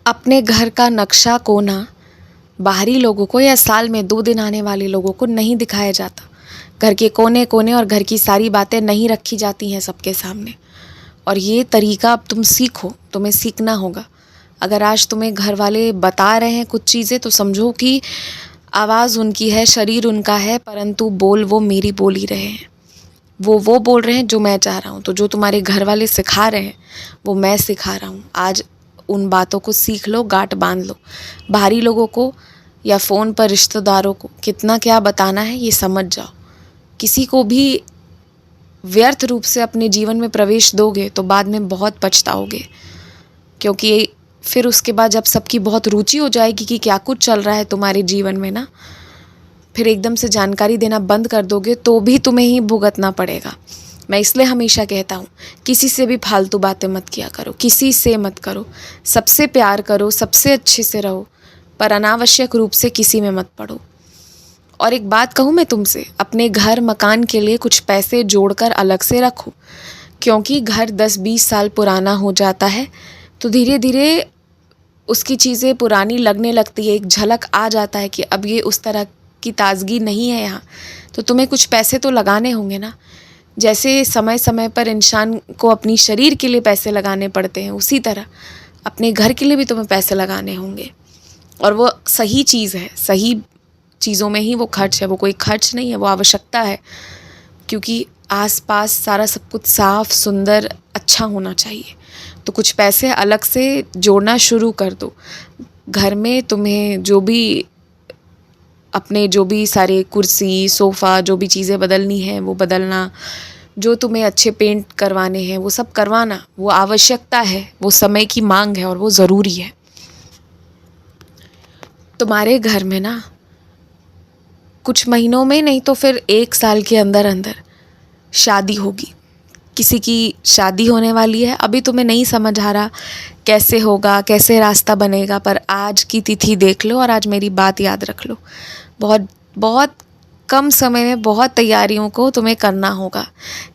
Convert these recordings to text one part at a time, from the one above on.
अपने घर का नक्शा कोना बाहरी लोगों को या साल में 2 दिन आने वाले लोगों को नहीं दिखाया जाता। घर के कोने कोने और घर की सारी बातें नहीं रखी जाती हैं सबके सामने। और ये तरीका अब तुम सीखो, तुम्हें सीखना होगा। अगर आज तुम्हें घर वाले बता रहे हैं कुछ चीज़ें तो समझो कि आवाज़ उनकी है, शरीर उनका है, परंतु बोल वो मेरी बोल ही रहे हैं। वो बोल रहे हैं जो मैं चाह रहा हूँ। तो जो तुम्हारे घर वाले सिखा रहे हैं वो मैं सिखा रहा हूँ। आज उन बातों को सीख लो, गांठ बांध लो। बाहरी लोगों को या फ़ोन पर रिश्तेदारों को कितना क्या बताना है ये समझ जाओ। किसी को भी व्यर्थ रूप से अपने जीवन में प्रवेश दोगे तो बाद में बहुत पछताओगे, क्योंकि फिर उसके बाद जब सबकी बहुत रुचि हो जाएगी कि क्या कुछ चल रहा है तुम्हारे जीवन में ना, फिर एकदम से जानकारी देना बंद कर दोगे तो भी तुम्हें ही भुगतना पड़ेगा। मैं इसलिए हमेशा कहता हूँ किसी से भी फालतू बातें मत किया करो, किसी से मत करो। सबसे प्यार करो, सबसे अच्छे से रहो, पर अनावश्यक रूप से किसी में मत पड़ो। और एक बात कहूँ मैं तुमसे, अपने घर मकान के लिए कुछ पैसे जोड़कर अलग से रखो, क्योंकि घर 10-20 साल पुराना हो जाता है तो धीरे धीरे उसकी चीज़ें पुरानी लगने लगती है। एक झलक आ जाता है कि अब ये उस तरह की ताजगी नहीं है यहाँ, तो तुम्हें कुछ पैसे तो लगाने होंगे ना। जैसे समय समय पर इंसान को अपनी शरीर के लिए पैसे लगाने पड़ते हैं, उसी तरह अपने घर के लिए भी तुम्हें पैसे लगाने होंगे। और वो सही चीज़ है, सही चीज़ों में ही वो खर्च है, वो कोई खर्च नहीं है, वो आवश्यकता है। क्योंकि आसपास सारा सब कुछ साफ सुंदर अच्छा होना चाहिए। तो कुछ पैसे अलग से जोड़ना शुरू कर दो। घर में तुम्हें जो भी अपने जो भी सारे कुर्सी, सोफ़ा, जो भी चीज़ें बदलनी है वो बदलना, जो तुम्हें अच्छे पेंट करवाने हैं वो सब करवाना। वो आवश्यकता है, वो समय की मांग है और वो ज़रूरी है। तुम्हारे घर में ना कुछ महीनों में नहीं तो फिर 1 साल के अंदर अंदर शादी होगी। किसी की शादी होने वाली है। अभी तुम्हें नहीं समझ आ रहा कैसे होगा, कैसे रास्ता बनेगा, पर आज की तिथि देख लो और आज मेरी बात याद रख लो। बहुत बहुत कम समय में बहुत तैयारियों को तुम्हें करना होगा।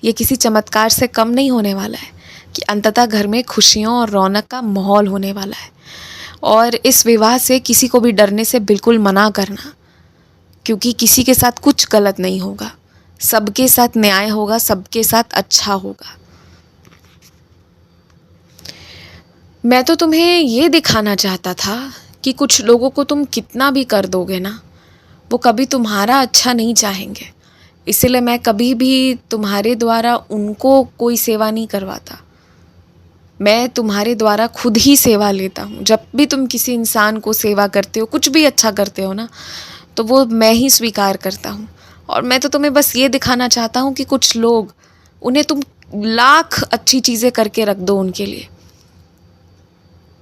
ये किसी चमत्कार से कम नहीं होने वाला है कि अंततः घर में खुशियों और रौनक का माहौल होने वाला है। और इस विवाह से किसी को भी डरने से बिल्कुल मना करना, क्योंकि किसी के साथ कुछ गलत नहीं होगा, सबके साथ न्याय होगा, सबके साथ अच्छा होगा। मैं तो तुम्हें ये दिखाना चाहता था कि कुछ लोगों को तुम कितना भी कर दोगे ना, वो कभी तुम्हारा अच्छा नहीं चाहेंगे। इसीलिए मैं कभी भी तुम्हारे द्वारा उनको कोई सेवा नहीं करवाता। मैं तुम्हारे द्वारा खुद ही सेवा लेता हूँ। जब भी तुम किसी इंसान को सेवा करते हो, कुछ भी अच्छा करते हो ना, तो वो मैं ही स्वीकार करता हूँ। और मैं तो तुम्हें बस ये दिखाना चाहता हूँ कि कुछ लोग, उन्हें तुम लाख अच्छी चीज़ें करके रख दो, उनके लिए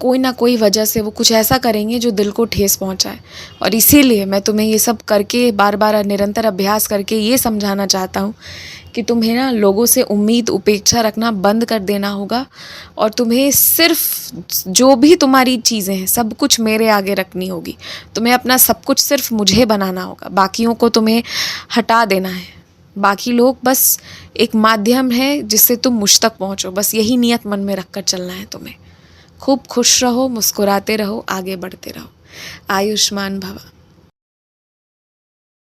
कोई ना कोई वजह से वो कुछ ऐसा करेंगे जो दिल को ठेस पहुंचाए। और इसीलिए मैं तुम्हें ये सब करके बार बार निरंतर अभ्यास करके ये समझाना चाहता हूँ कि तुम्हें ना लोगों से उम्मीद उपेक्षा रखना बंद कर देना होगा। और तुम्हें सिर्फ जो भी तुम्हारी चीज़ें हैं सब कुछ मेरे आगे रखनी होगी। तुम्हें अपना सब कुछ सिर्फ मुझे बनाना होगा, बाकियों को तुम्हें हटा देना है। बाकी लोग बस एक माध्यम है जिससे तुम मुझ तक पहुँचो। बस यही नियत मन में रख कर चलना है तुम्हें। खूब खुश रहो, मुस्कुराते रहो, आगे बढ़ते रहो। आयुष्मान भव।